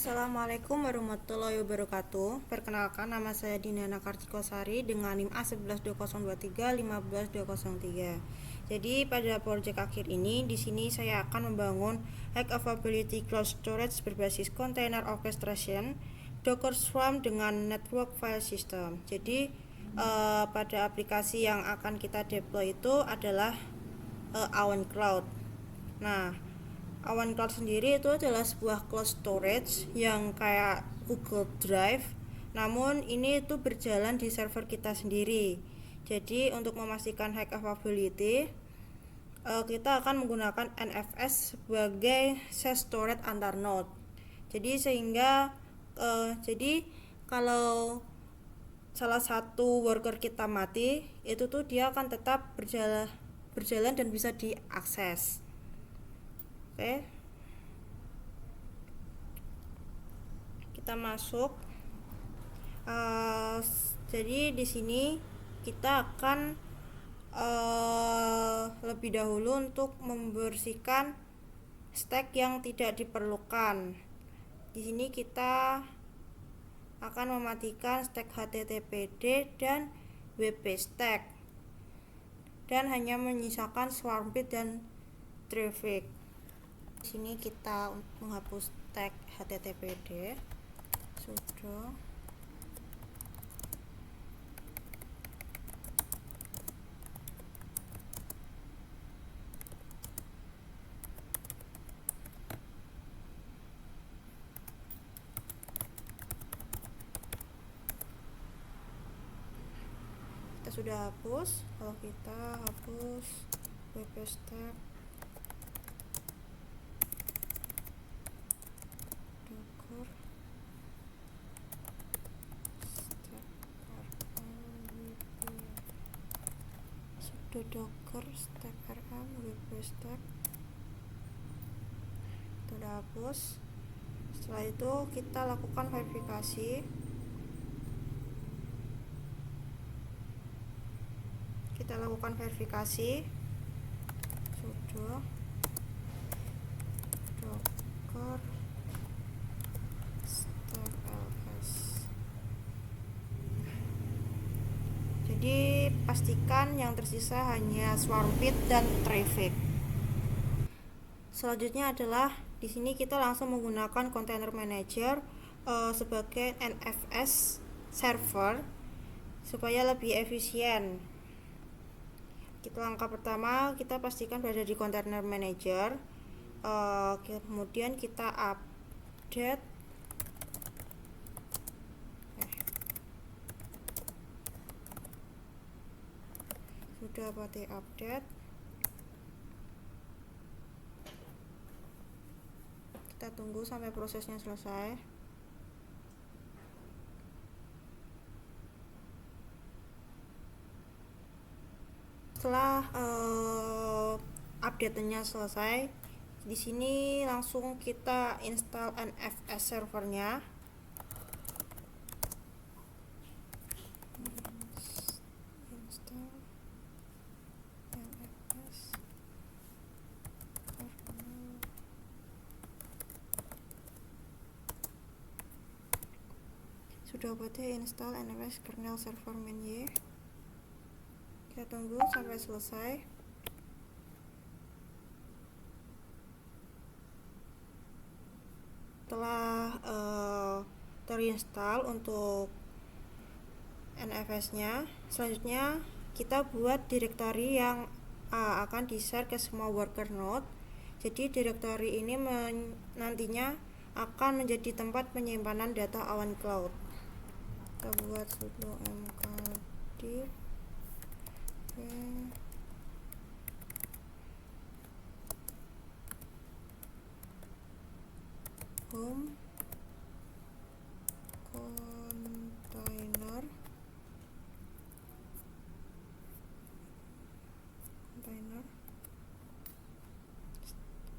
Assalamualaikum warahmatullahi wabarakatuh. Perkenalkan, nama saya Dinana Kartikosari dengan NIM A1122023 Jadi pada proyek akhir ini di sini saya akan membangun High Availability Cloud Storage berbasis Container Orchestration Docker Swarm dengan Network File System. Jadi pada aplikasi yang akan kita deploy itu adalah Awan Cloud. Nah, Awan Cloud sendiri itu adalah sebuah cloud storage yang kayak Google Drive, namun ini itu berjalan di server kita sendiri. Jadi untuk memastikan high availability, kita akan menggunakan NFS sebagai shared storage antar node. Jadi kalau salah satu worker kita mati, itu tuh dia akan tetap berjalan dan bisa diakses. Oke, kita masuk. Jadi di sini kita akan lebih dahulu untuk membersihkan stack yang tidak diperlukan. Di sini kita akan mematikan stack HTTPD dan WP stack dan hanya menyisakan Swarmbit dan traffic. Di sini kita menghapus tag HTTPD. Sudo kita sudah hapus. Kalau kita hapus WP stack docker stack rm wp stack itu udah hapus. Setelah itu kita lakukan verifikasi. Sudo docker stack ls. Jadi pastikan yang tersisa hanya Swarmbit dan traffic. Selanjutnya adalah di sini kita langsung menggunakan Container Manager sebagai NFS server supaya lebih efisien. Langkah pertama, kita pastikan berada di Container Manager. Kemudian kita update. Sudah berarti update. Kita tunggu sampai prosesnya selesai. Setelah update-nya selesai, di sini langsung kita install NFS servernya. Sudah berarti install NFS kernel server main. Kita tunggu sampai selesai. Setelah terinstall untuk NFS-nya, selanjutnya kita buat direktori yang akan di-share ke semua worker node. Jadi direktori ini nantinya akan menjadi tempat penyimpanan data Awan Cloud. Kita buat sudo mkdir home container.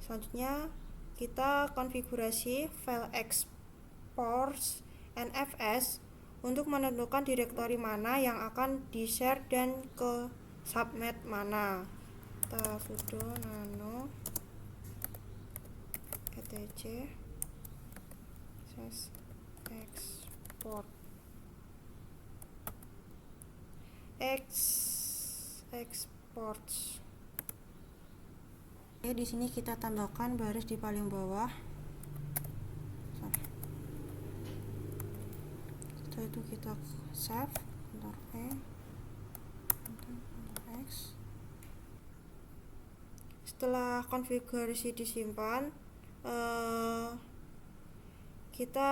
Selanjutnya kita konfigurasi file export NFS untuk menentukan direktori mana yang akan di-share dan ke subnet mana. Kita sudo nano etc export exports. Oke, di sini kita tambahkan baris di paling bawah. Setelah itu kita save, Ctrl V, Ctrl X. Setelah konfigurasi disimpan, kita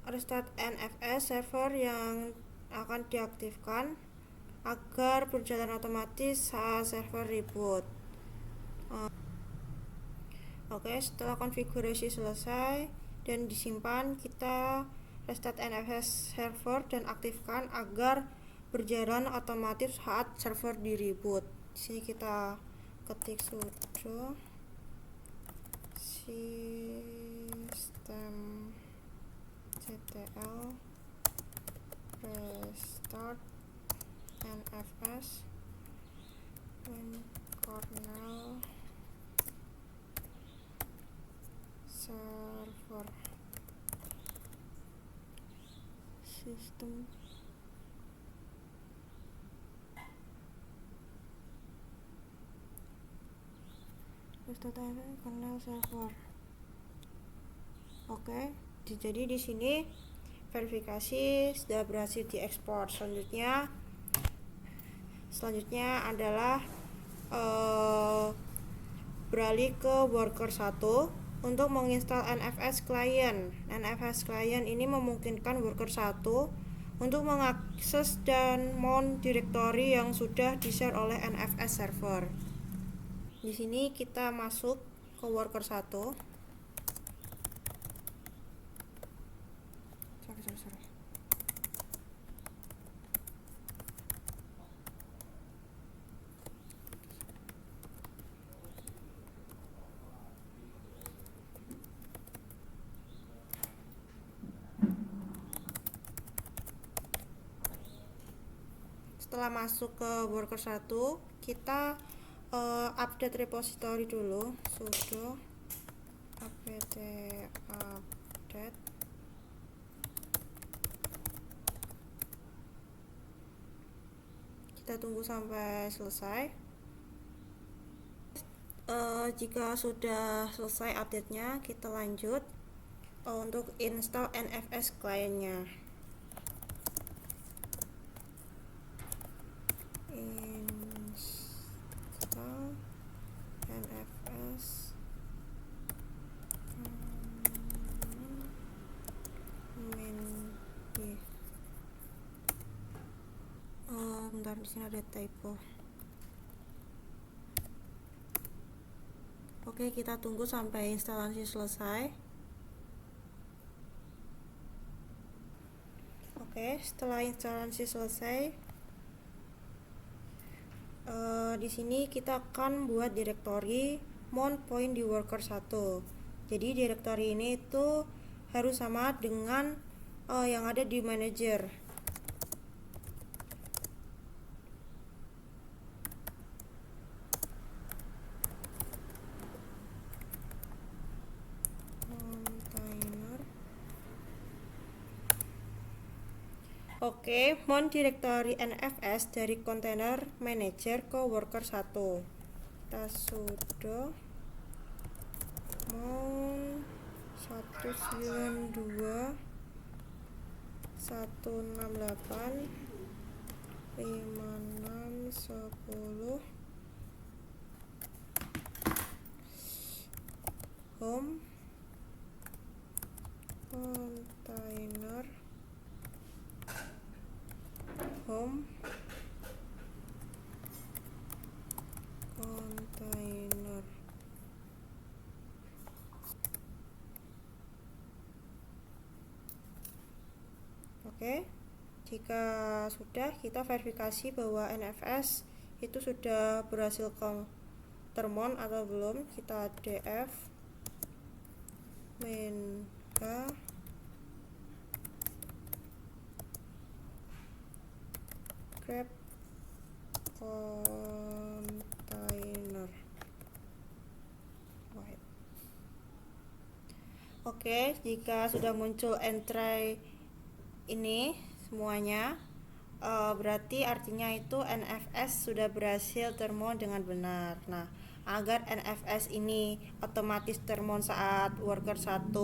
restart NFS server yang akan diaktifkan agar berjalan otomatis saat server reboot. Oke, setelah konfigurasi selesai dan disimpan, kita restart NFS server dan aktifkan agar berjalan otomatis saat server di reboot. Di sini kita ketik sudo systemctl restart NFS when kernel server system restart kernel server. Oke, jadi di sini verifikasi sudah berhasil diekspor. Selanjutnya adalah beralih ke worker 1 untuk menginstal NFS client. NFS client ini memungkinkan worker 1 untuk mengakses dan mount directory yang sudah di-share oleh NFS server. Di sini kita masuk ke worker 1. Setelah masuk ke worker 1, kita update repository dulu, sudo apt update. Kita tunggu sampai selesai. Jika sudah selesai update-nya, kita lanjut untuk install NFS client-nya. Install NFS bentar, di sini ada typo. Oke, kita tunggu sampai instalasi selesai. Oke, setelah instalasi selesai, di sini kita akan buat direktori mount point di worker 1. Jadi direktori ini itu harus sama dengan yang ada di manager. Oke, mount directory NFS dari container manager ke worker 1. Kita sudo mount 192 168 5610 home container home container. Oke, jika sudah, kita verifikasi bahwa NFS itu sudah berhasil termount atau belum. Kita df menha grab container. Oke, Oke, jika sudah muncul entry ini semuanya, berarti artinya itu NFS sudah berhasil termon dengan benar. Nah, agar NFS ini otomatis termon saat worker 1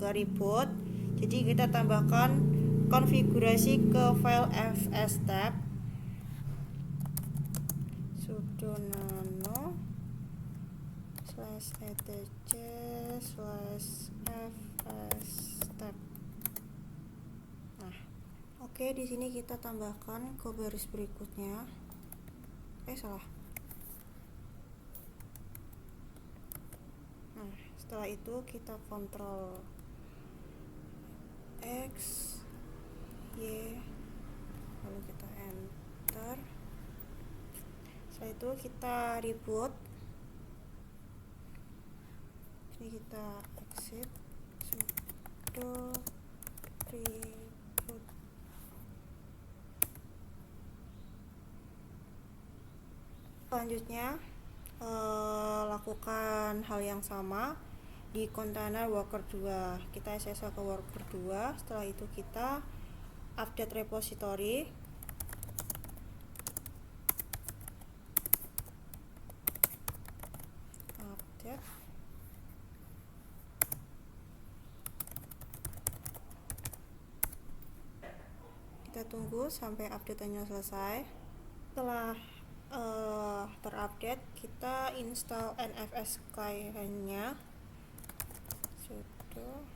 ke reboot, jadi kita tambahkan konfigurasi ke file fstab sudo nano /etc/fstab. Nah, oke, di sini kita tambahkan ke baris berikutnya. Salah. Nah, setelah itu kita kontrol X, Y, lalu kita enter. Setelah itu kita reboot. Ini kita exit sudo reboot. Selanjutnya lakukan hal yang sama di kontainer worker 2. Kita SSH ke worker 2. Setelah itu kita update repository. Update. Kita tunggu sampai update-nya selesai. Setelah terupdate, kita install NFS client-nya. Sudo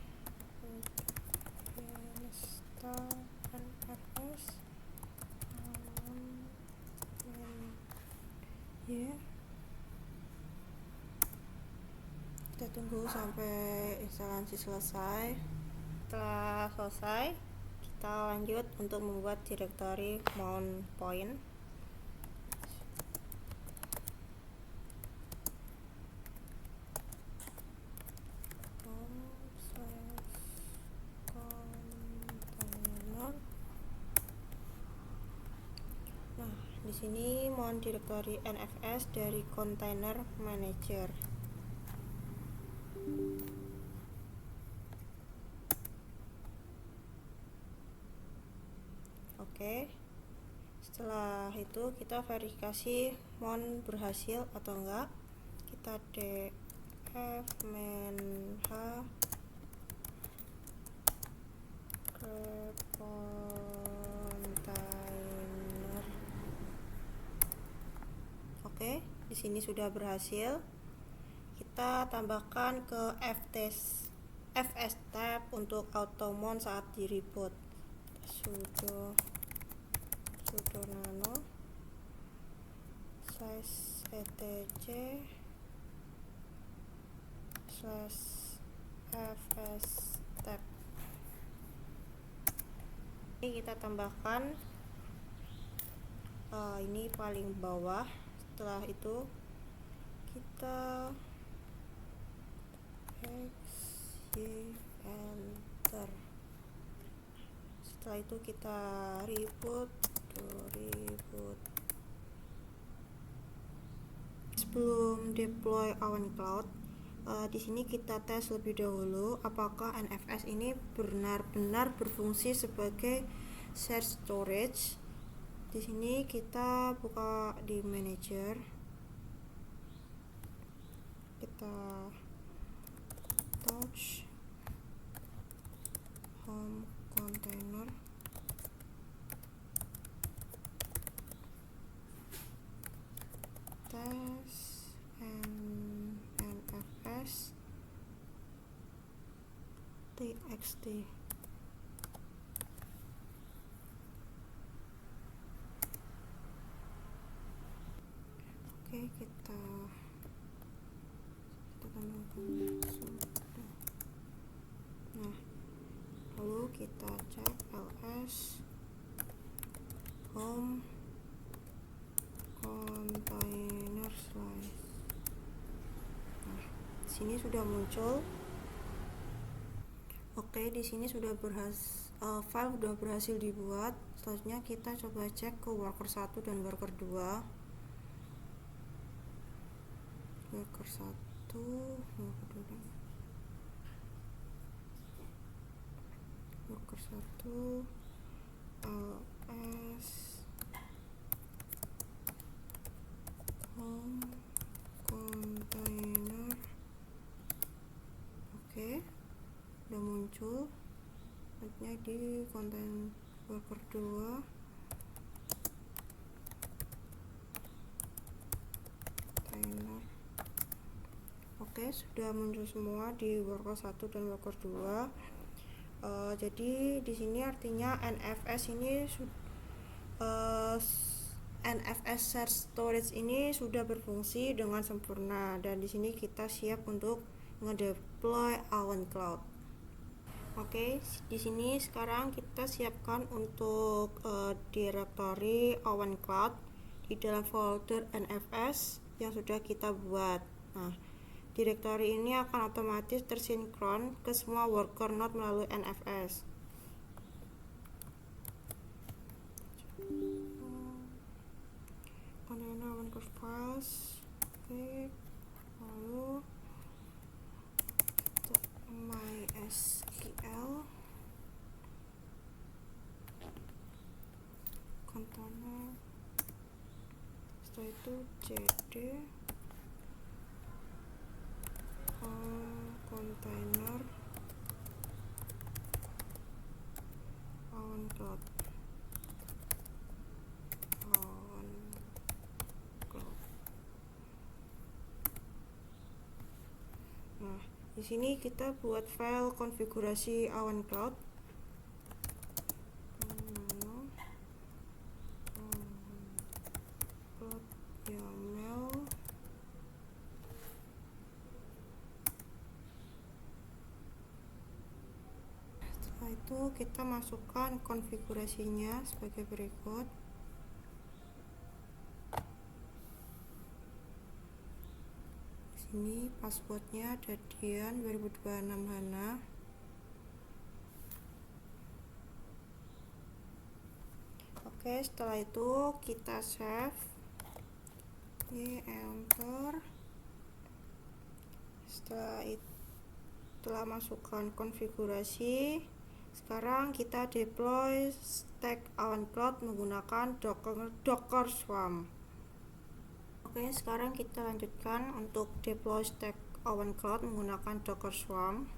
install NFS ya. Kita tunggu sampai instalasi selesai. Setelah selesai, kita lanjut untuk membuat directory mount point. Nah, di sini mount directory NFS dari container manager. Oke, setelah itu kita verifikasi mount berhasil atau enggak. Kita df menh grep container. Oke, di sini sudah berhasil. Kita tambahkan ke fstab untuk auto mount saat di reboot. sudo nano /etc/fstab. Ini kita tambahkan ini paling bawah. Setelah itu kita X, Y, enter. Setelah itu kita reboot. Sebelum deploy Awan Cloud, di sini kita tes lebih dahulu apakah NFS ini benar-benar berfungsi sebagai shared storage. Di sini kita buka di manager, kita touch home container, test NFS txt. Oke, kita tambahkan. Nah, lalu kita cek ls home container slice. Nah, di sini sudah muncul. Oke, di sini sudah file sudah berhasil dibuat. Selanjutnya kita coba cek ke worker 1 dan worker 2. Worker 1, worker 2. 1 ls home container. Oke, udah muncul nantinya di konten worker 2. Container. Oke, sudah muncul semua di worker 1 dan worker 2. Jadi di sini artinya NFS ini NFS shared storage ini sudah berfungsi dengan sempurna, dan di sini kita siap untuk ngedeploy Awan Cloud. Oke, di sini sekarang kita siapkan untuk direktori Awan Cloud di dalam folder NFS yang sudah kita buat. Nah, direktori ini akan otomatis tersinkron ke semua worker node melalui NFS. Container Awan Cloud Files. Oke, lalu MySQL container, setelah itu cd container Awan Cloud. Nah, di sini kita buat file konfigurasi Awan Cloud. YAML. Setelah itu kita masukkan konfigurasinya sebagai berikut. Ini passwordnya ada Dian 2026 Hana. Oke, setelah itu kita save, enter. Setelah masukkan konfigurasi, sekarang kita deploy stack Awan Cloud menggunakan Docker Swarm. Oke, sekarang kita lanjutkan untuk deploy stack Awan Cloud menggunakan Docker Swarm.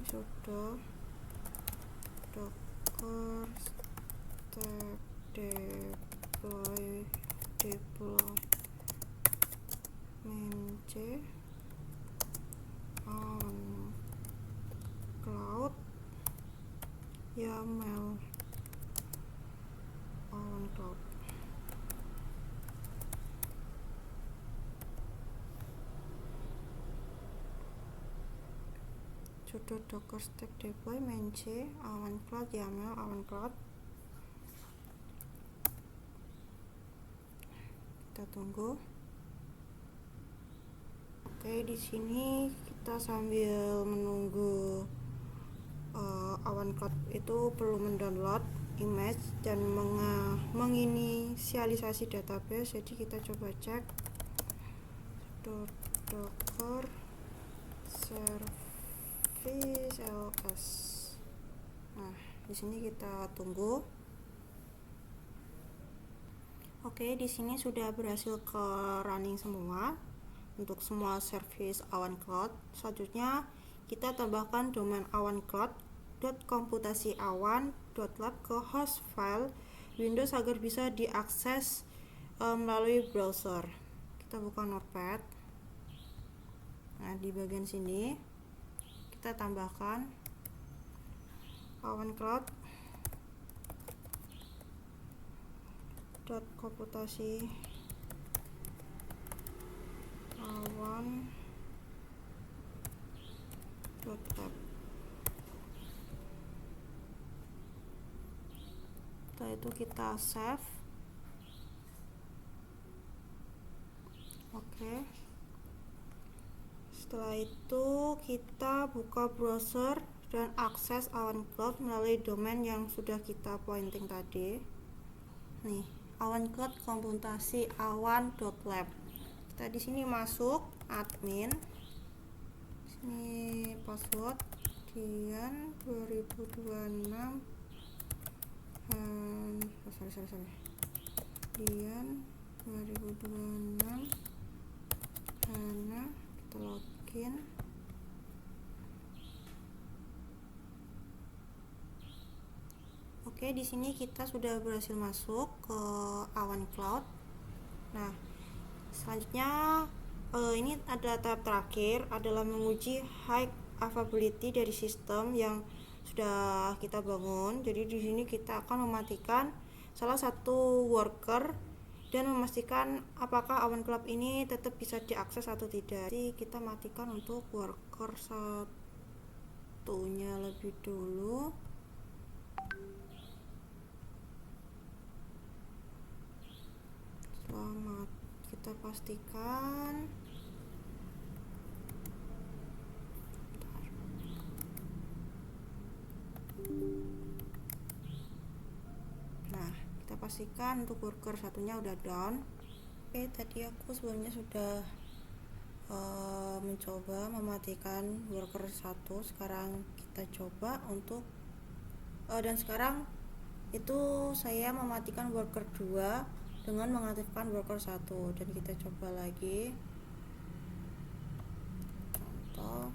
Sudah Docker stack deploy menc Awan Cloud YAML Awan Cloud. Sudah Docker stack deploy menc Awan Cloud YAML Awan Cloud. Kita tunggu. Oke, di sini kita sambil menunggu Awan Cloud itu perlu mendownload image dan menginisialisasi database. Jadi kita coba cek docker service ls. Nah, di sini kita tunggu. Oke, di sini sudah berhasil ke running semua untuk semua service Awan Cloud. Selanjutnya kita tambahkan domain awancloud.komputasiawan.lab ke host file Windows agar bisa diakses melalui browser. Kita buka Notepad. Nah, di bagian sini kita tambahkan Awan Cloud komputasi awan.lab. Setelah itu kita save. Oke. Setelah itu kita buka browser dan akses Awan Cloud melalui domain yang sudah kita pointing tadi. Nih, Awan Cloud komputasi awan.lab. Kita di sini masuk admin. Sini password, Dian 2026 sorry Dian 2026 Hana, kita login. Oke, di sini kita sudah berhasil masuk ke Awan Cloud. Nah, selanjutnya ini ada tahap terakhir adalah menguji high availability dari sistem yang sudah kita bangun. Jadi di sini kita akan mematikan salah satu worker dan memastikan apakah Awan Cloud ini tetap bisa diakses atau tidak. Jadi kita matikan untuk worker satunya lebih dulu. Selamat, kita pastikan. Nah, kita pastikan untuk worker satunya udah down. Oke, tadi aku sebelumnya sudah mencoba mematikan worker 1. Sekarang kita coba untuk dan sekarang itu saya mematikan worker 2 dengan mengaktifkan worker 1, dan kita coba lagi. Contoh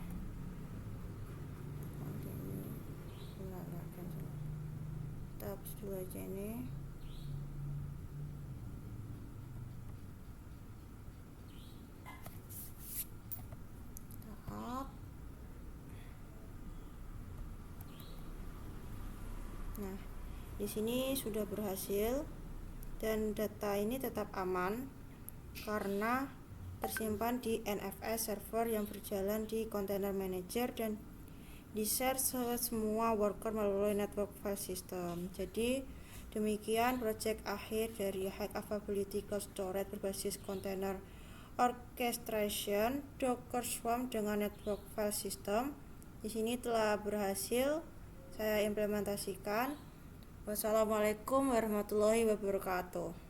kita hapus dulu aja ini. Tahap. Nah, di sini sudah berhasil dan data ini tetap aman karena tersimpan di NFS server yang berjalan di container manager dan di-share semua worker melalui network file system. Jadi demikian project akhir dari High Availability Cloud Storage berbasis container orchestration Docker Swarm dengan network file system. Di sini telah berhasil saya implementasikan. Wassalamualaikum warahmatullahi wabarakatuh.